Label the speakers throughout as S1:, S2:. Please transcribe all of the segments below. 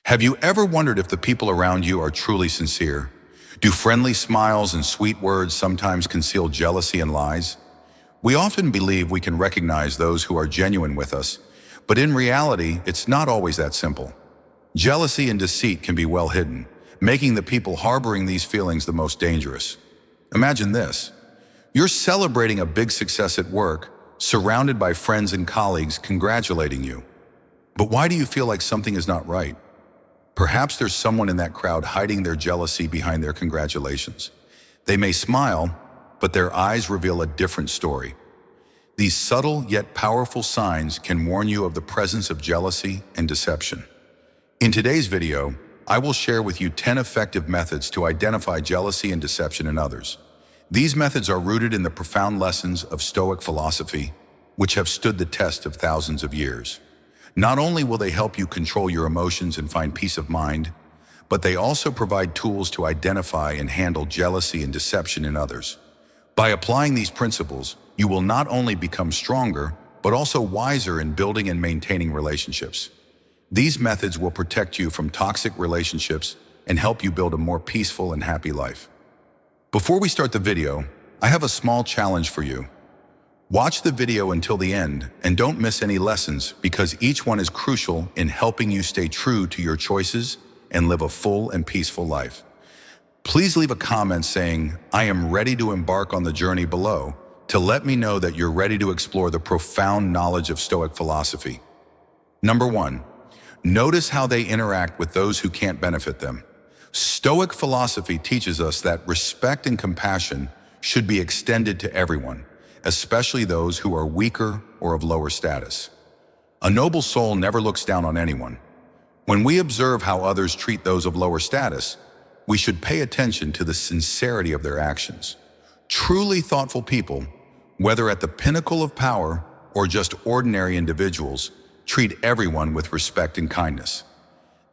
S1: Have you ever wondered if the people around you are truly sincere? Do friendly smiles and sweet words sometimes conceal jealousy and lies? We often believe we can recognize those who are genuine with us, but in reality, it's not always that simple. Jealousy and deceit can be well hidden, making the people harboring these feelings the most dangerous. Imagine this. You're celebrating a big success at work, surrounded by friends and colleagues congratulating you. But why do you feel like something is not right? Perhaps there's someone in that crowd hiding their jealousy behind their congratulations. They may smile, but their eyes reveal a different story. These subtle yet powerful signs can warn you of the presence of jealousy and deception. In today's video, I will share with you 10 effective methods to identify jealousy and deception in others. These methods are rooted in the profound lessons of Stoic philosophy, which have stood the test of thousands of years. Not only will they help you control your emotions and find peace of mind, but they also provide tools to identify and handle jealousy and deception in others. By applying these principles, you will not only become stronger, but also wiser in building and maintaining relationships. These methods will protect you from toxic relationships and help you build a more peaceful and happy life. Before we start the video, I have a small challenge for you. Watch the video until the end and don't miss any lessons, because each one is crucial in helping you stay true to your choices and live a full and peaceful life. Please leave a comment saying, "I am ready to embark on the journey" below, to let me know that you're ready to explore the profound knowledge of Stoic philosophy. Number 1, notice how they interact with those who can't benefit them. Stoic philosophy teaches us that respect and compassion should be extended to everyone, especially those who are weaker or of lower status. A noble soul never looks down on anyone. When we observe how others treat those of lower status, we should pay attention to the sincerity of their actions. Truly thoughtful people, whether at the pinnacle of power or just ordinary individuals, treat everyone with respect and kindness.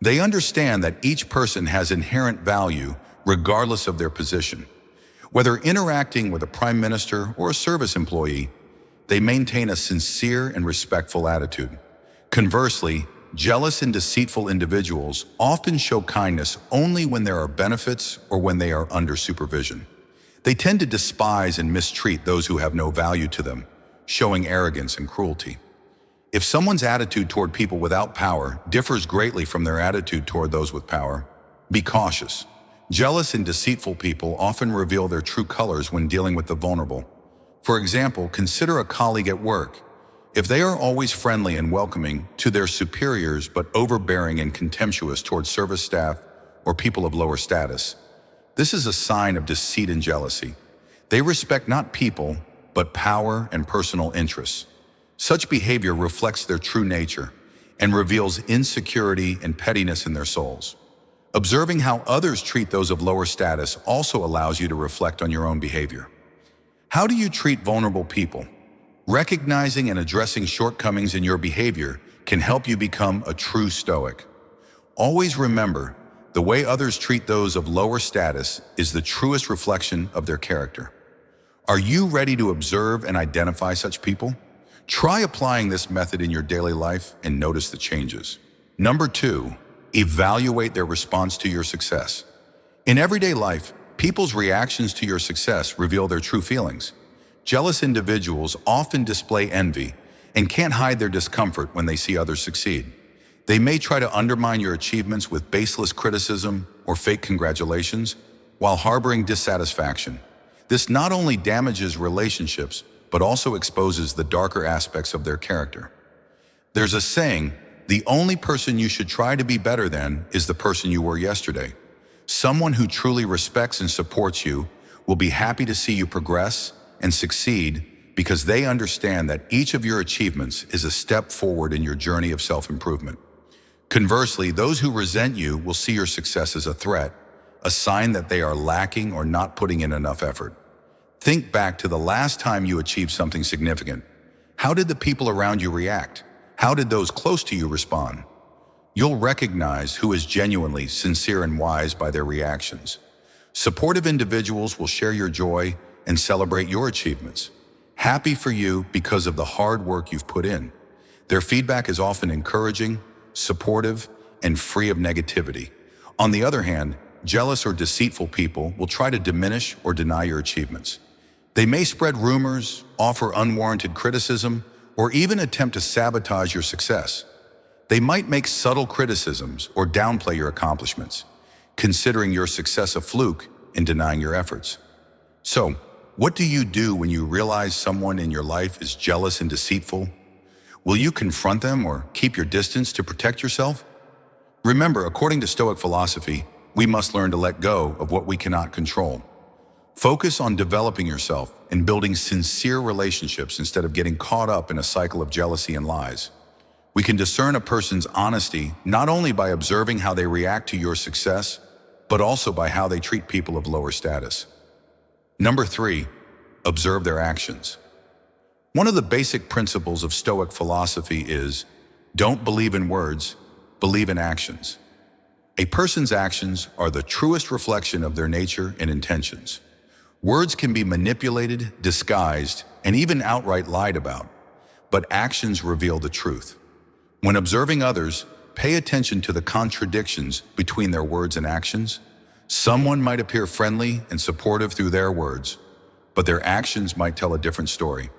S1: They understand that each person has inherent value regardless of their position. Whether interacting with a prime minister or a service employee, they maintain a sincere and respectful attitude. Conversely, jealous and deceitful individuals often show kindness only when there are benefits or when they are under supervision. They tend to despise and mistreat those who have no value to them, showing arrogance and cruelty. If someone's attitude toward people without power differs greatly from their attitude toward those with power, be cautious. Jealous and deceitful people often reveal their true colors when dealing with the vulnerable. For example, consider a colleague at work. If they are always friendly and welcoming to their superiors but overbearing and contemptuous towards service staff or people of lower status, this is a sign of deceit and jealousy. They respect not people, but power and personal interests. Such behavior reflects their true nature and reveals insecurity and pettiness in their souls. Observing how others treat those of lower status also allows you to reflect on your own behavior. How do you treat vulnerable people? Recognizing and addressing shortcomings in your behavior can help you become a true Stoic. Always remember, the way others treat those of lower status is the truest reflection of their character. Are you ready to observe and identify such people? Try applying this method in your daily life and notice the changes. Number 2, evaluate their response to your success. In everyday life, people's reactions to your success reveal their true feelings. Jealous individuals often display envy and can't hide their discomfort when they see others succeed. They may try to undermine your achievements with baseless criticism or fake congratulations while harboring dissatisfaction. This not only damages relationships, but also exposes the darker aspects of their character. There's a saying, the only person you should try to be better than is the person you were yesterday. Someone who truly respects and supports you will be happy to see you progress and succeed, because they understand that each of your achievements is a step forward in your journey of self-improvement. Conversely, those who resent you will see your success as a threat, a sign that they are lacking or not putting in enough effort. Think back to the last time you achieved something significant. How did the people around you react? How did those close to you respond? You'll recognize who is genuinely sincere and wise by their reactions. Supportive individuals will share your joy and celebrate your achievements, happy for you because of the hard work you've put in. Their feedback is often encouraging, supportive, and free of negativity. On the other hand, jealous or deceitful people will try to diminish or deny your achievements. They may spread rumors, offer unwarranted criticism, or even attempt to sabotage your success. They might make subtle criticisms or downplay your accomplishments, considering your success a fluke and denying your efforts. So, what do you do when you realize someone in your life is jealous and deceitful? Will you confront them or keep your distance to protect yourself? Remember, according to Stoic philosophy, we must learn to let go of what we cannot control. Focus on developing yourself and building sincere relationships instead of getting caught up in a cycle of jealousy and lies. We can discern a person's honesty not only by observing how they react to your success, but also by how they treat people of lower status. Number 3, observe their actions. One of the basic principles of Stoic philosophy is, don't believe in words, believe in actions. A person's actions are the truest reflection of their nature and intentions. Words can be manipulated, disguised, and even outright lied about, but actions reveal the truth. When observing others, pay attention to the contradictions between their words and actions. Someone might appear friendly and supportive through their words, but their actions might tell a different story.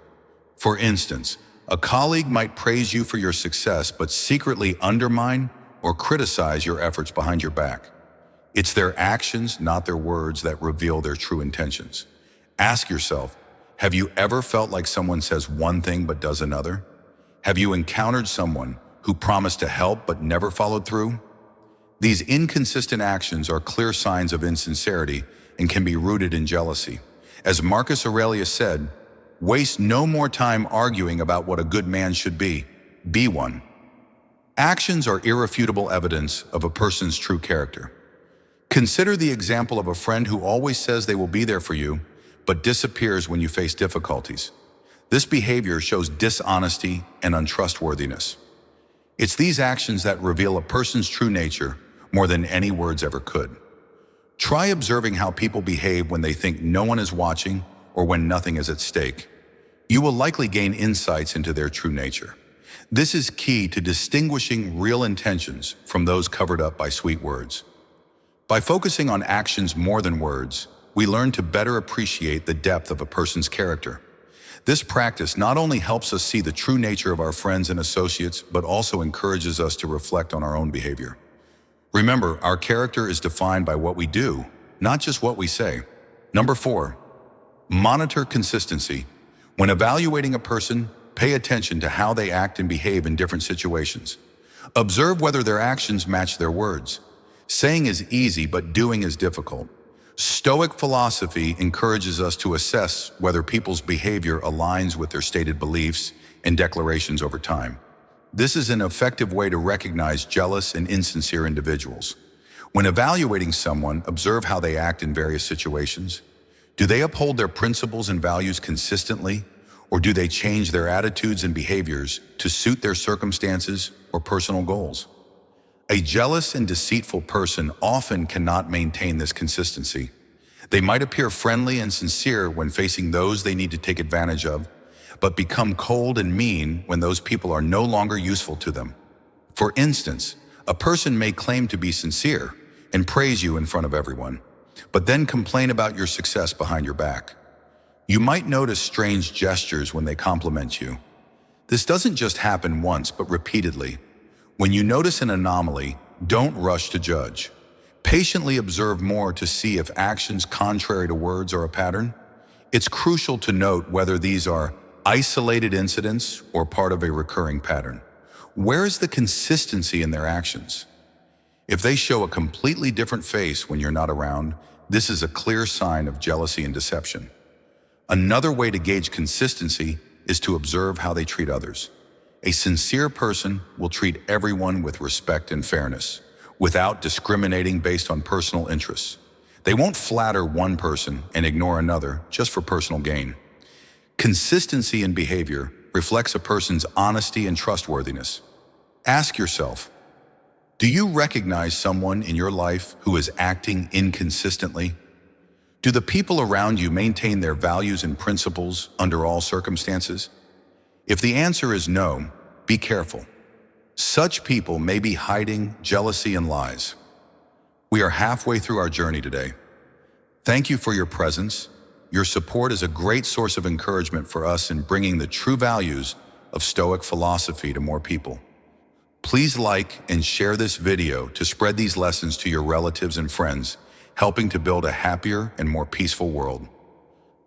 S1: For instance, a colleague might praise you for your success but secretly undermine or criticize your efforts behind your back. It's their actions, not their words, that reveal their true intentions. Ask yourself, have you ever felt like someone says one thing but does another? Have you encountered someone who promised to help but never followed through? These inconsistent actions are clear signs of insincerity and can be rooted in jealousy. As Marcus Aurelius said, waste no more time arguing about what a good man should be one. Actions are irrefutable evidence of a person's true character. Consider the example of a friend who always says they will be there for you, but disappears when you face difficulties. This behavior shows dishonesty and untrustworthiness. It's these actions that reveal a person's true nature more than any words ever could. Try observing how people behave when they think no one is watching or when nothing is at stake. You will likely gain insights into their true nature. This is key to distinguishing real intentions from those covered up by sweet words. By focusing on actions more than words, we learn to better appreciate the depth of a person's character. This practice not only helps us see the true nature of our friends and associates, but also encourages us to reflect on our own behavior. Remember, our character is defined by what we do, not just what we say. Number 4, monitor consistency. When evaluating a person, pay attention to how they act and behave in different situations. Observe whether their actions match their words. Saying is easy, but doing is difficult. Stoic philosophy encourages us to assess whether people's behavior aligns with their stated beliefs and declarations over time. This is an effective way to recognize jealous and insincere individuals. When evaluating someone, observe how they act in various situations. Do they uphold their principles and values consistently, or do they change their attitudes and behaviors to suit their circumstances or personal goals? A jealous and deceitful person often cannot maintain this consistency. They might appear friendly and sincere when facing those they need to take advantage of, but become cold and mean when those people are no longer useful to them. For instance, a person may claim to be sincere and praise you in front of everyone, but then complain about your success behind your back. You might notice strange gestures when they compliment you. This doesn't just happen once, but repeatedly. When you notice an anomaly, don't rush to judge. Patiently observe more to see if actions contrary to words are a pattern. It's crucial to note whether these are isolated incidents or part of a recurring pattern. Where is the consistency in their actions? If they show a completely different face when you're not around, this is a clear sign of jealousy and deception. Another way to gauge consistency is to observe how they treat others. A sincere person will treat everyone with respect and fairness, without discriminating based on personal interests. They won't flatter one person and ignore another just for personal gain. Consistency in behavior reflects a person's honesty and trustworthiness. Ask yourself, do you recognize someone in your life who is acting inconsistently? Do the people around you maintain their values and principles under all circumstances? If the answer is no, be careful. Such people may be hiding jealousy and lies. We are halfway through our journey today. Thank you for your presence. Your support is a great source of encouragement for us in bringing the true values of Stoic philosophy to more people. Please like and share this video to spread these lessons to your relatives and friends, helping to build a happier and more peaceful world.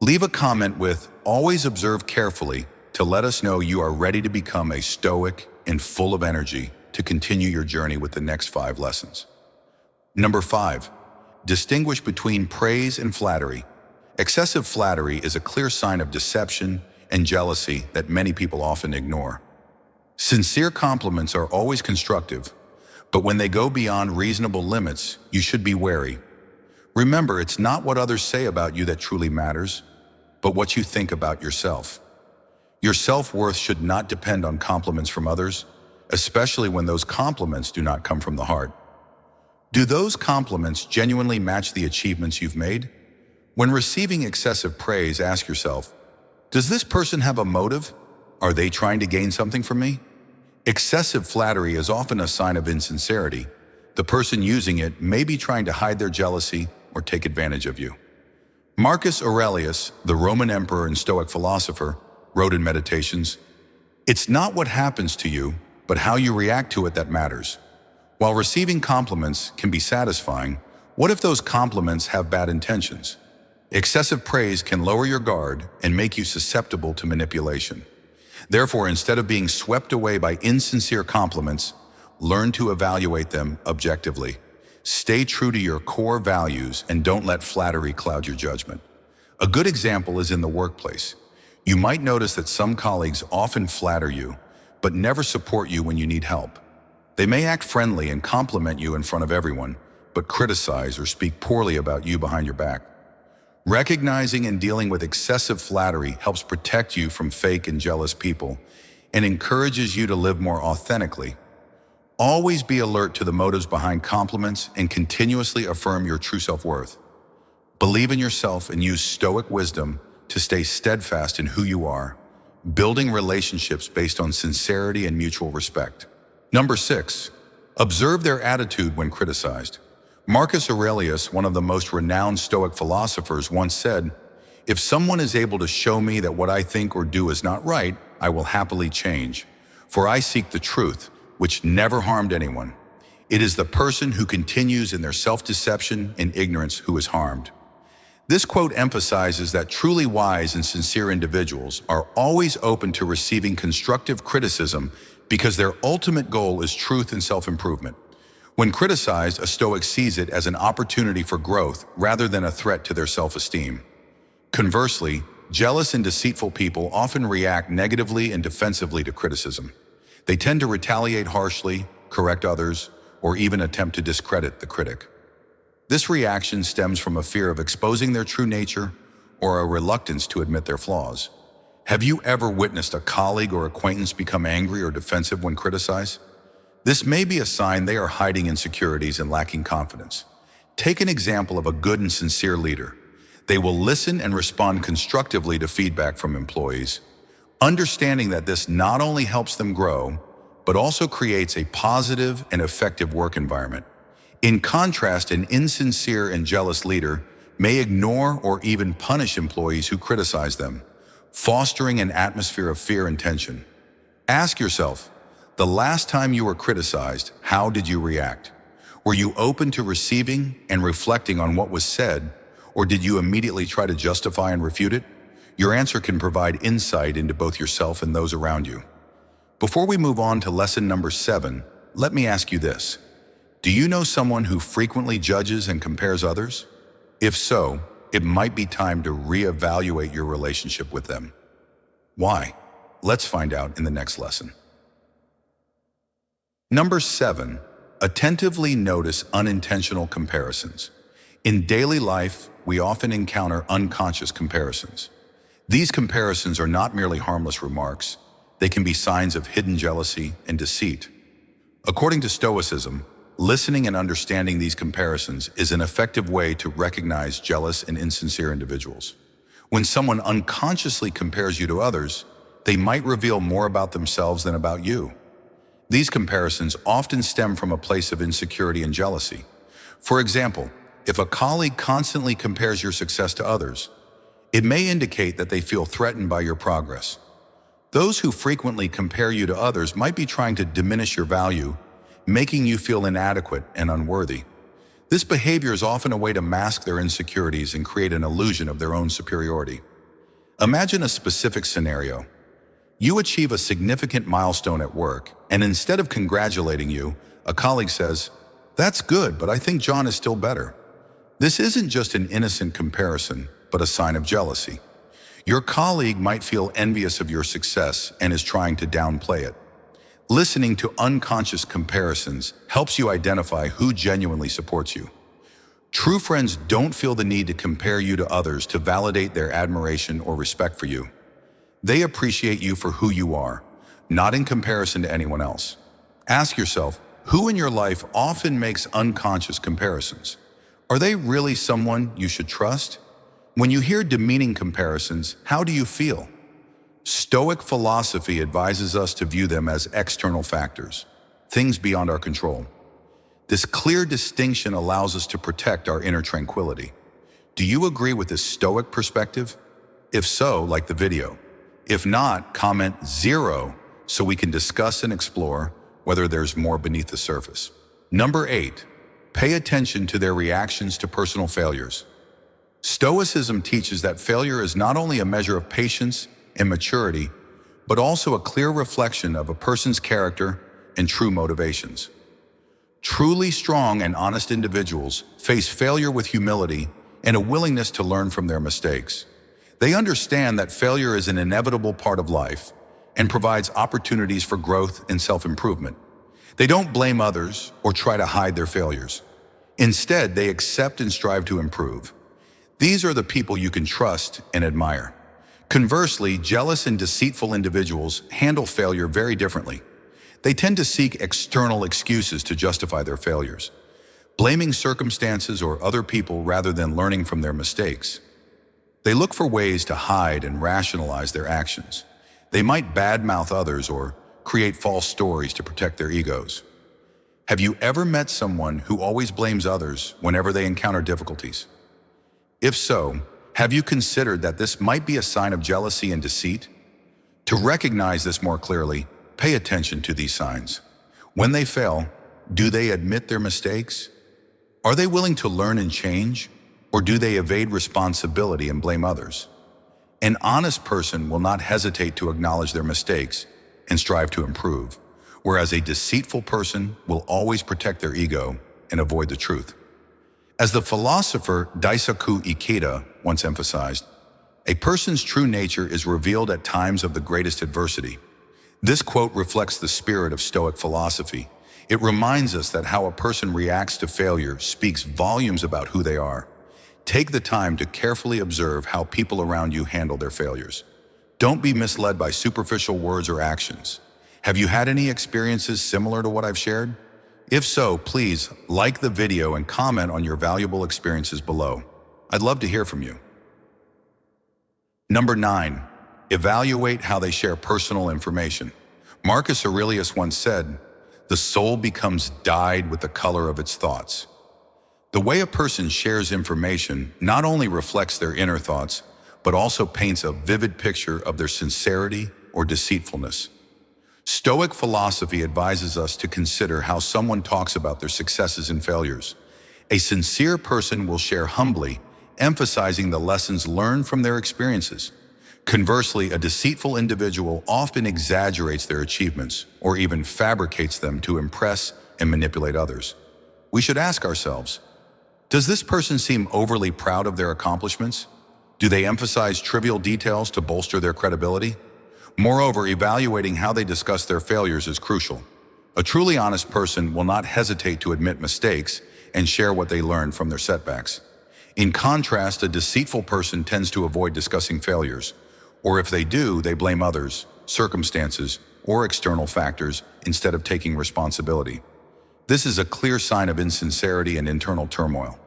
S1: Leave a comment with "Always observe carefully" to let us know you are ready to become a Stoic and full of energy to continue your journey with the next 5 lessons. Number 5, distinguish between praise and flattery. Excessive flattery is a clear sign of deception and jealousy that many people often ignore. Sincere compliments are always constructive, but when they go beyond reasonable limits, you should be wary. Remember, it's not what others say about you that truly matters, but what you think about yourself. Your self-worth should not depend on compliments from others, especially when those compliments do not come from the heart. Do those compliments genuinely match the achievements you've made? When receiving excessive praise, ask yourself, does this person have a motive? Are they trying to gain something from me? Excessive flattery is often a sign of insincerity. The person using it may be trying to hide their jealousy or take advantage of you. Marcus Aurelius, the Roman emperor and Stoic philosopher, wrote in Meditations, "It's not what happens to you, but how you react to it that matters." While receiving compliments can be satisfying, what if those compliments have bad intentions? Excessive praise can lower your guard and make you susceptible to manipulation. Therefore, instead of being swept away by insincere compliments, learn to evaluate them objectively. Stay true to your core values and don't let flattery cloud your judgment. A good example is in the workplace. You might notice that some colleagues often flatter you, but never support you when you need help. They may act friendly and compliment you in front of everyone, but criticize or speak poorly about you behind your back. Recognizing and dealing with excessive flattery helps protect you from fake and jealous people and encourages you to live more authentically. Always be alert to the motives behind compliments and continuously affirm your true self-worth. Believe in yourself and use Stoic wisdom to stay steadfast in who you are, building relationships based on sincerity and mutual respect. Number 6, observe their attitude when criticized. Marcus Aurelius, one of the most renowned Stoic philosophers, once said, "If someone is able to show me that what I think or do is not right, I will happily change, for I seek the truth, which never harmed anyone. It is the person who continues in their self-deception and ignorance who is harmed." This quote emphasizes that truly wise and sincere individuals are always open to receiving constructive criticism because their ultimate goal is truth and self-improvement. When criticized, a Stoic sees it as an opportunity for growth rather than a threat to their self-esteem. Conversely, jealous and deceitful people often react negatively and defensively to criticism. They tend to retaliate harshly, correct others, or even attempt to discredit the critic. This reaction stems from a fear of exposing their true nature or a reluctance to admit their flaws. Have you ever witnessed a colleague or acquaintance become angry or defensive when criticized? This may be a sign they are hiding insecurities and lacking confidence. Take an example of a good and sincere leader. They will listen and respond constructively to feedback from employees, understanding that this not only helps them grow, but also creates a positive and effective work environment. In contrast, an insincere and jealous leader may ignore or even punish employees who criticize them, fostering an atmosphere of fear and tension. Ask yourself, the last time you were criticized, how did you react? Were you open to receiving and reflecting on what was said, or did you immediately try to justify and refute it? Your answer can provide insight into both yourself and those around you. Before we move on to lesson number 7, let me ask you this. Do you know someone who frequently judges and compares others? If so, it might be time to reevaluate your relationship with them. Why? Let's find out in the next lesson. Number 7, attentively notice unintentional comparisons. In daily life, we often encounter unconscious comparisons. These comparisons are not merely harmless remarks. They can be signs of hidden jealousy and deceit. According to Stoicism, listening and understanding these comparisons is an effective way to recognize jealous and insincere individuals. When someone unconsciously compares you to others, they might reveal more about themselves than about you. These comparisons often stem from a place of insecurity and jealousy. For example, if a colleague constantly compares your success to others, it may indicate that they feel threatened by your progress. Those who frequently compare you to others might be trying to diminish your value, making you feel inadequate and unworthy. This behavior is often a way to mask their insecurities and create an illusion of their own superiority. Imagine a specific scenario. You achieve a significant milestone at work, and instead of congratulating you, a colleague says, "That's good, but I think John is still better." This isn't just an innocent comparison, but a sign of jealousy. Your colleague might feel envious of your success and is trying to downplay it. Listening to unconscious comparisons helps you identify who genuinely supports you. True friends don't feel the need to compare you to others to validate their admiration or respect for you. They appreciate you for who you are, not in comparison to anyone else. Ask yourself, who in your life often makes unconscious comparisons? Are they really someone you should trust? When you hear demeaning comparisons, how do you feel? Stoic philosophy advises us to view them as external factors, things beyond our control. This clear distinction allows us to protect our inner tranquility. Do you agree with this Stoic perspective? If so, like the video. If not, comment 0 so we can discuss and explore whether there's more beneath the surface. Number 8, pay attention to their reactions to personal failures. Stoicism teaches that failure is not only a measure of patience and maturity, but also a clear reflection of a person's character and true motivations. Truly strong and honest individuals face failure with humility and a willingness to learn from their mistakes. They understand that failure is an inevitable part of life and provides opportunities for growth and self-improvement. They don't blame others or try to hide their failures. Instead, they accept and strive to improve. These are the people you can trust and admire. Conversely, jealous and deceitful individuals handle failure very differently. They tend to seek external excuses to justify their failures, blaming circumstances or other people rather than learning from their mistakes. They look for ways to hide and rationalize their actions. They might badmouth others or create false stories to protect their egos. Have you ever met someone who always blames others whenever they encounter difficulties? If so, have you considered that this might be a sign of jealousy and deceit? To recognize this more clearly, pay attention to these signs. When they fail, do they admit their mistakes? Are they willing to learn and change? Or do they evade responsibility and blame others? An honest person will not hesitate to acknowledge their mistakes and strive to improve, whereas a deceitful person will always protect their ego and avoid the truth. As the philosopher Daisaku Ikeda once emphasized, a person's true nature is revealed at times of the greatest adversity. This quote reflects the spirit of Stoic philosophy. It reminds us that how a person reacts to failure speaks volumes about who they are. Take the time to carefully observe how people around you handle their failures. Don't be misled by superficial words or actions. Have you had any experiences similar to what I've shared? If so, please like the video and comment on your valuable experiences below. I'd love to hear from you. Number 9, evaluate how they share personal information. Marcus Aurelius once said, "The soul becomes dyed with the color of its thoughts." The way a person shares information not only reflects their inner thoughts, but also paints a vivid picture of their sincerity or deceitfulness. Stoic philosophy advises us to consider how someone talks about their successes and failures. A sincere person will share humbly, emphasizing the lessons learned from their experiences. Conversely, a deceitful individual often exaggerates their achievements or even fabricates them to impress and manipulate others. We should ask ourselves, does this person seem overly proud of their accomplishments? Do they emphasize trivial details to bolster their credibility? Moreover, evaluating how they discuss their failures is crucial. A truly honest person will not hesitate to admit mistakes and share what they learned from their setbacks. In contrast, a deceitful person tends to avoid discussing failures, or if they do, they blame others, circumstances, or external factors instead of taking responsibility. This is a clear sign of insincerity and internal turmoil.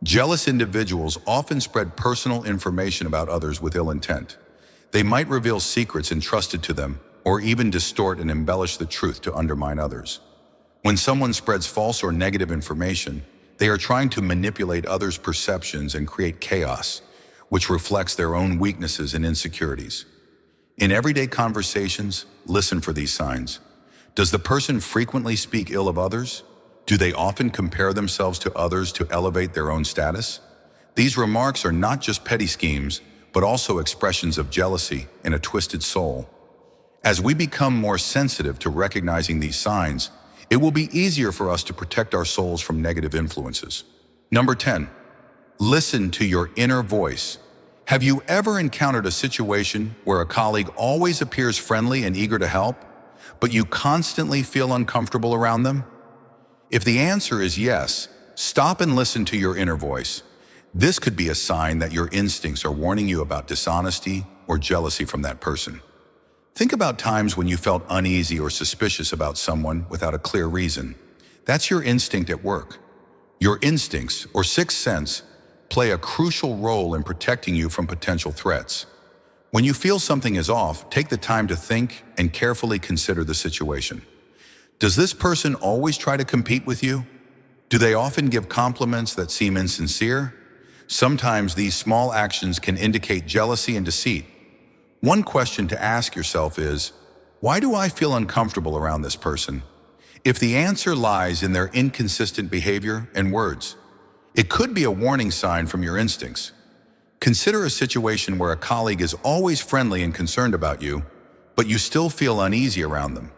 S1: Jealous individuals often spread personal information about others with ill intent. They might reveal secrets entrusted to them, or even distort and embellish the truth to undermine others. When someone spreads false or negative information, they are trying to manipulate others' perceptions and create chaos, which reflects their own weaknesses and insecurities. In everyday conversations, listen for these signs. Does the person frequently speak ill of others? Do they often compare themselves to others to elevate their own status? These remarks are not just petty schemes, but also expressions of jealousy and a twisted soul. As we become more sensitive to recognizing these signs, it will be easier for us to protect our souls from negative influences. Number 10, listen to your inner voice. Have you ever encountered a situation where a colleague always appears friendly and eager to help, but you constantly feel uncomfortable around them? If the answer is yes, stop and listen to your inner voice. This could be a sign that your instincts are warning you about dishonesty or jealousy from that person. Think about times when you felt uneasy or suspicious about someone without a clear reason. That's your instinct at work. Your instincts, or sixth sense, play a crucial role in protecting you from potential threats. When you feel something is off, take the time to think and carefully consider the situation. Does this person always try to compete with you? Do they often give compliments that seem insincere? Sometimes these small actions can indicate jealousy and deceit. One question to ask yourself is, why do I feel uncomfortable around this person? If the answer lies in their inconsistent behavior and words, it could be a warning sign from your instincts. Consider a situation where a colleague is always friendly and concerned about you, but you still feel uneasy around them.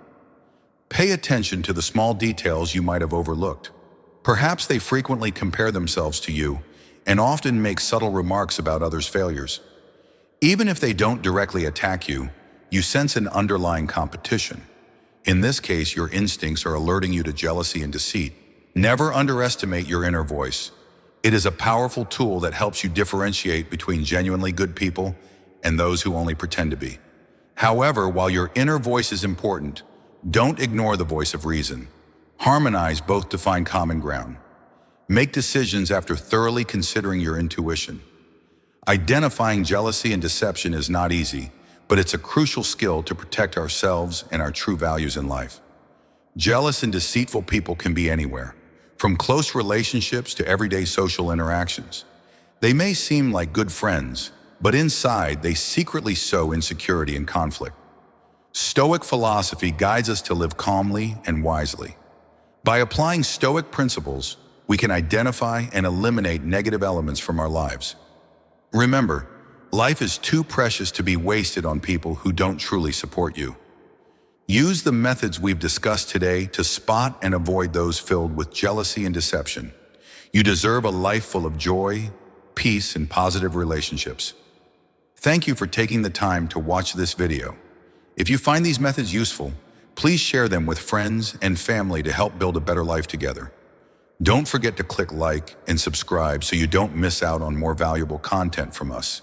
S1: Pay attention to the small details you might have overlooked. Perhaps they frequently compare themselves to you and often make subtle remarks about others' failures. Even if they don't directly attack you, you sense an underlying competition. In this case, your instincts are alerting you to jealousy and deceit. Never underestimate your inner voice. It is a powerful tool that helps you differentiate between genuinely good people and those who only pretend to be. However, while your inner voice is important, don't ignore the voice of reason. Harmonize both to find common ground. Make decisions after thoroughly considering your intuition. Identifying jealousy and deception is not easy, but it's a crucial skill to protect ourselves and our true values in life. Jealous and deceitful people can be anywhere, from close relationships to everyday social interactions. They may seem like good friends, but inside they secretly sow insecurity and conflict. Stoic philosophy guides us to live calmly and wisely. By applying Stoic principles, we can identify and eliminate negative elements from our lives. Remember, life is too precious to be wasted on people who don't truly support you. Use the methods we've discussed today to spot and avoid those filled with jealousy and deception. You deserve a life full of joy, peace, and positive relationships. Thank you for taking the time to watch this video. If you find these methods useful, please share them with friends and family to help build a better life together. Don't forget to click like and subscribe so you don't miss out on more valuable content from us.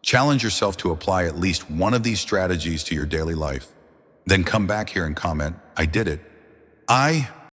S1: Challenge yourself to apply at least one of these strategies to your daily life. Then come back here and comment, "I did it." I